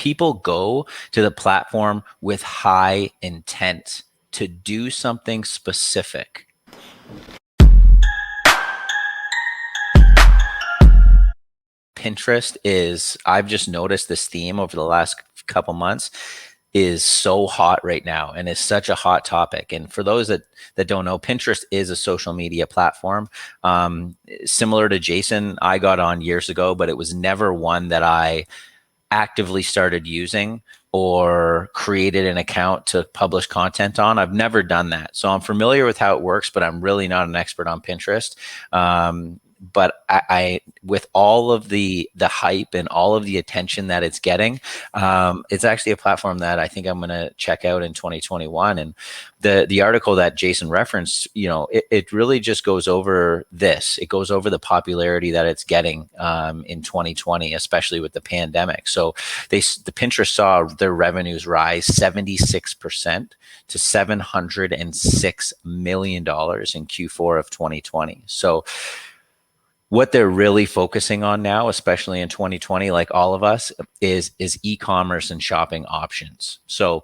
people go to the platform with high intent to do something specific. Pinterest is, I've just noticed this theme over the last couple months, is so hot right now and is such a hot topic. And for those that don't know, Pinterest is a social media platform. Similar to Jason, I got on years ago, but it was never one that I actively started using or created an account to publish content on. I've never done that. So I'm familiar with how it works, but I'm really not an expert on Pinterest. But I with all of the hype and all of the attention that it's getting, it's actually a platform that I think I'm going to check out in 2021. And the article that Jason referenced, it really just goes over this. It goes over the popularity that it's getting in 2020, especially with the pandemic. So the Pinterest saw their revenues rise 76% to $706 million in Q4 of 2020. So what they're really focusing on now, especially in 2020, like all of us, is e-commerce and shopping options. So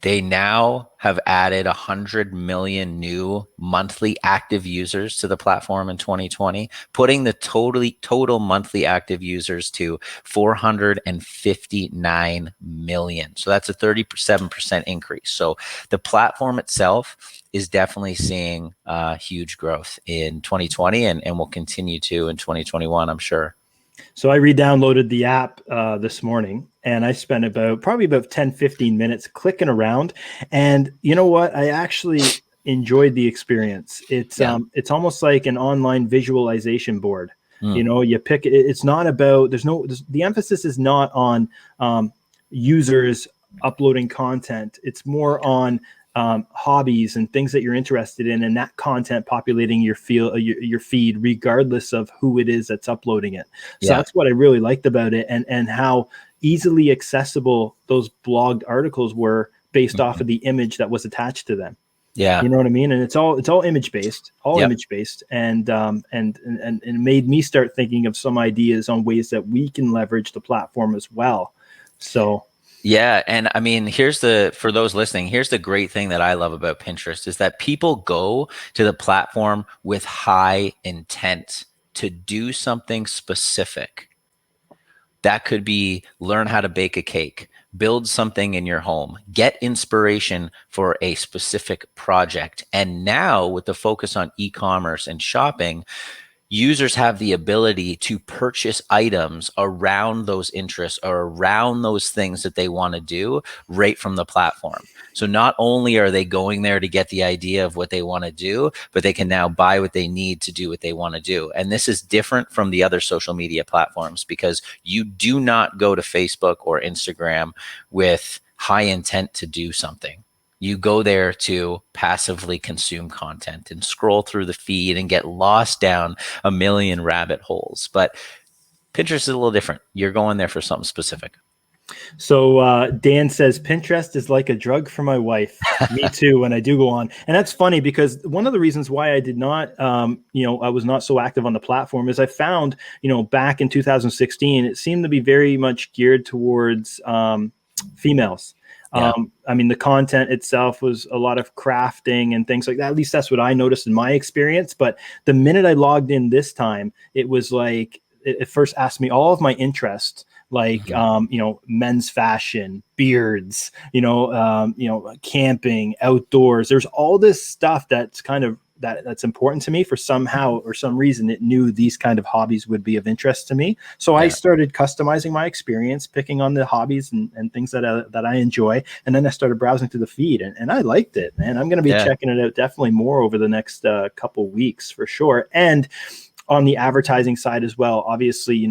they now have added 100 million new monthly active users to the platform in 2020, putting the total monthly active users to 459 million. So that's a 37% increase. So the platform itself is definitely seeing huge growth in 2020 and will continue to in 2021, I'm sure. So I re-downloaded the app this morning, and I spent probably about 10, 15 minutes clicking around. And you know what? I actually enjoyed the experience. It's almost like an online visualization board. You pick, it's not about, the emphasis is not on users uploading content. It's more on hobbies and things that you're interested in, and that content populating your feed regardless of who it is that's uploading it. So that's what I really liked about it, and how easily accessible those blogged articles were based off of the image that was attached to them. You know what I mean? And it's all image based, image based, and it made me start thinking of some ideas on ways that we can leverage the platform as well. So yeah. And I mean, for those listening, here's the great thing that I love about Pinterest is that people go to the platform with high intent to do something specific. That could be learn how to bake a cake, build something in your home, get inspiration for a specific project. And now with the focus on e-commerce and shopping, users have the ability to purchase items around those interests or around those things that they want to do right from the platform. So not only are they going there to get the idea of what they want to do, but they can now buy what they need to do what they want to do. And this is different from the other social media platforms because you do not go to Facebook or Instagram with high intent to do something. You go there to passively consume content and scroll through the feed and get lost down a million rabbit holes. But Pinterest is a little different. You're going there for something specific. So Dan says, Pinterest is like a drug for my wife. Me too, when I do go on. And that's funny because one of the reasons why I did not, I was not so active on the platform is I found, back in 2016, it seemed to be very much geared towards females. I mean, the content itself was a lot of crafting and things like that. At least that's what I noticed in my experience. But the minute I logged in this time, it was like, it first asked me all of my interests, like, men's fashion, beards, camping, outdoors. There's all this stuff that's kind of, that's important to me for somehow or some reason. It knew these kind of hobbies would be of interest to me. So I started customizing my experience, picking on the hobbies and things that I enjoy. And then I started browsing through the feed and I liked it, man. I'm going to be checking it out definitely more over the next couple weeks for sure. And on the advertising side as well, obviously,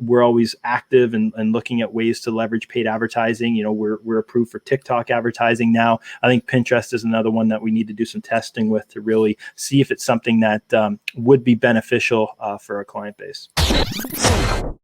we're always active and looking at ways to leverage paid advertising. We're approved for TikTok advertising now. I think Pinterest is another one that we need to do some testing with to really see if it's something that would be beneficial for our client base.